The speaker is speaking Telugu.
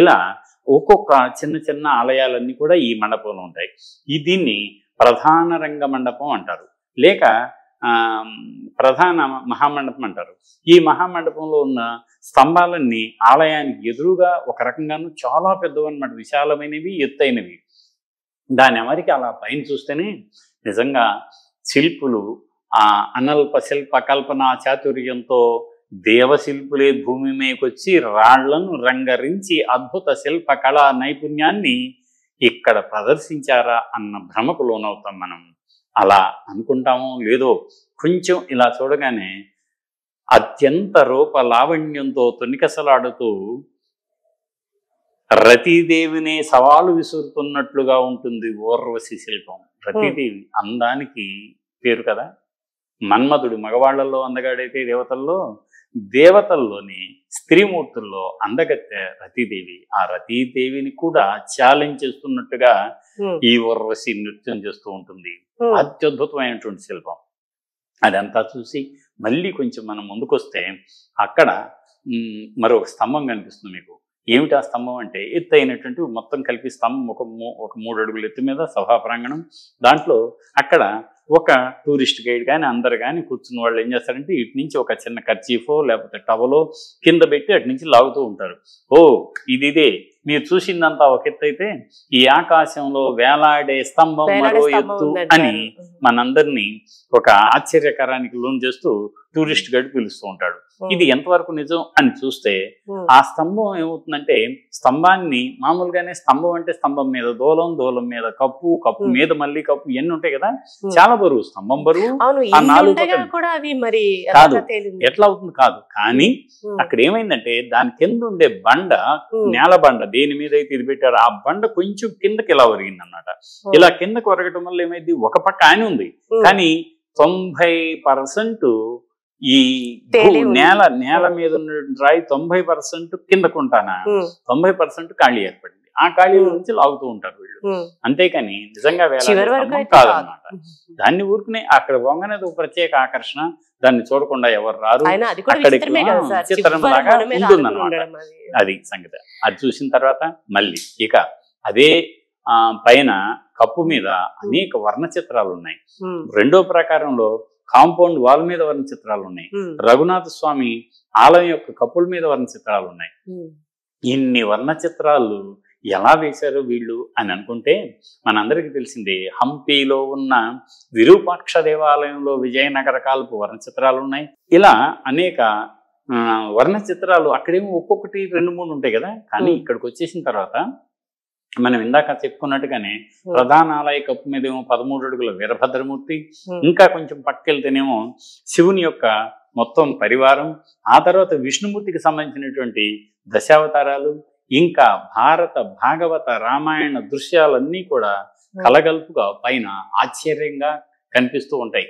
ఇలా ఒక్కొక్క చిన్న చిన్న ఆలయాలన్నీ కూడా ఈ మండపంలో ఉంటాయి. దీన్ని ప్రధాన రంగ మండపం అంటారు, లేక ప్రధాన మహామండపం అంటారు. ఈ మహామండపంలో ఉన్న స్తంభాలన్నీ ఆలయానికి ఎదురుగా ఒక రకంగాను చాలా పెద్దవన్నమాట, విశాలమైనవి, ఎత్తైనవి. దాని అమరికి అలా పైన చూస్తేనే నిజంగా శిల్పులు అనల్ప శిల్ప కల్పనా చాతుర్యంతో దేవశిల్పులే భూమి మీదకొచ్చి రాళ్లను రంగరించి అద్భుత శిల్ప కళా నైపుణ్యాన్ని ఇక్కడ ప్రదర్శించారా అన్న భ్రమకు లోనవుతాం మనం. అలా అనుకుంటామో లేదో కొంచెం ఇలా చూడగానే అత్యంత రూప లావణ్యంతో తొనికసలాడుతూ రతీదేవినే సవాలు విసురుతున్నట్లుగా ఉంటుంది ఊర్వశి శిల్పం. రతీదేవి అందానికి పేరు కదా. మన్మధుడు మగవాళ్లలో అందగాడైతే దేవతల్లోని స్త్రీమూర్తుల్లో అందగత్తె రతీదేవి. ఆ రతీదేవిని కూడా ఛాలెంజ్ చేస్తున్నట్టుగా ఈ ఊర్వశి నృత్యం చేస్తూ ఉంటుంది. అత్యద్భుతమైనటువంటి శిల్పం. అదంతా చూసి మళ్ళీ కొంచెం మనం ముందుకొస్తే అక్కడ మరొక స్తంభం కనిపిస్తుంది మీకు. ఏమిటి ఆ స్తంభం అంటే, ఎత్తైనటువంటి మొత్తం కలిపి స్తంభం ఒక 3 అడుగుల ఎత్తు మీద సభా ప్రాంగణం. దాంట్లో అక్కడ ఒక టూరిస్ట్ గైడ్ కానీ అందరు కానీ కూర్చున్న వాళ్ళు ఏం చేస్తారంటే ఇటు నుంచి ఒక చిన్న కర్చీఫో లేకపోతే టవలో కింద పెట్టి అటు నుంచి లాగుతూ ఉంటారు. ఇదే మీరు చూసిందంతా ఒక ఎత్తు అయితే ఈ ఆకాశంలో వేలాడే స్తంభం మరో ఎత్తు అని మనందరినీ ఒక ఆశ్చర్యకరానికి లోన్ చేస్తూ టూరిస్ట్ గైడ్ పిలుస్తూ ఉంటాడు. ఇది ఎంతవరకు నిజం అని చూస్తే ఆ స్తంభం ఏమవుతుందంటే, స్తంభాన్ని మామూలుగానే స్తంభం అంటే స్తంభం మీద దూలం మీద కప్పు మీద మళ్ళీ కప్పు ఇవన్నీ ఉంటాయి కదా, చాలా బరువు స్తంభం బరువు. ఆ 4 కాదు ఎట్లా అవుతుంది కాదు, కానీ అక్కడ ఏమైందంటే దాని కింద ఉండే బండ నేల బండ దేని మీద అయితే ఇది పెట్టారో ఆ బండ కొంచెం కిందకి ఇలా ఒరిగింది అన్నమాట. ఇలా కిందకి ఒరగటం వల్ల ఏమైంది, ఒక పక్క ఆయన ఉంది కానీ 90% ఈ నేల మీద ఉన్న రాయి 90% కిందకుంటానా 90% ఖాళీ ఏర్పడింది. ఆ ఖాళీల నుంచి లాగుతూ ఉంటారు వీళ్ళు. అంతేకాని నిజంగా కాదనమాట. దాన్ని ఊరుకునే అక్కడ వంగనేది ఒక ప్రత్యేక ఆకర్షణ. దాన్ని చూడకుండా ఎవరు రారు. అక్కడికి చిత్రంలాగా ఉంటుందన్నమాట. అది సంగతి. అది చూసిన తర్వాత మళ్ళీ ఇక అదే పైన కప్పు మీద అనేక వర్ణ చిత్రాలు ఉన్నాయి. 2వ ప్రాకారంలో కాంపౌండ్ వాల్ మీద వర్ణ చిత్రాలు ఉన్నాయి. రఘునాథ స్వామి ఆలయం యొక్క కప్పుల మీద వర్ణ చిత్రాలు ఉన్నాయి. ఇన్ని వర్ణ చిత్రాలు ఎలా వేశారు వీళ్ళు అని అనుకుంటే మనందరికీ తెలిసిందే, హంపీలో ఉన్న విరూపాక్ష దేవాలయంలో విజయనగర కాలపు వర్ణ చిత్రాలు ఉన్నాయి. ఇలా అనేక వర్ణ చిత్రాలు అక్కడేమో ఒక్కొక్కటి 2-3 ఉంటాయి కదా. కానీ ఇక్కడికి వచ్చేసిన తర్వాత మనం ఇందాక చెప్పుకున్నట్టుగానే ప్రధాన ఆలయ కప్పు మీద ఏమో 13 అడుగుల వీరభద్రమూర్తి, ఇంకా కొంచెం పక్కకెళ్తేనేమో శివుని యొక్క మొత్తం పరివారం, ఆ తర్వాత విష్ణుమూర్తికి సంబంధించినటువంటి దశావతారాలు, ఇంకా భారత భాగవత రామాయణ దృశ్యాలన్నీ కూడా కలగలుపుగా పైన ఆశ్చర్యంగా కనిపిస్తూ ఉంటాయి.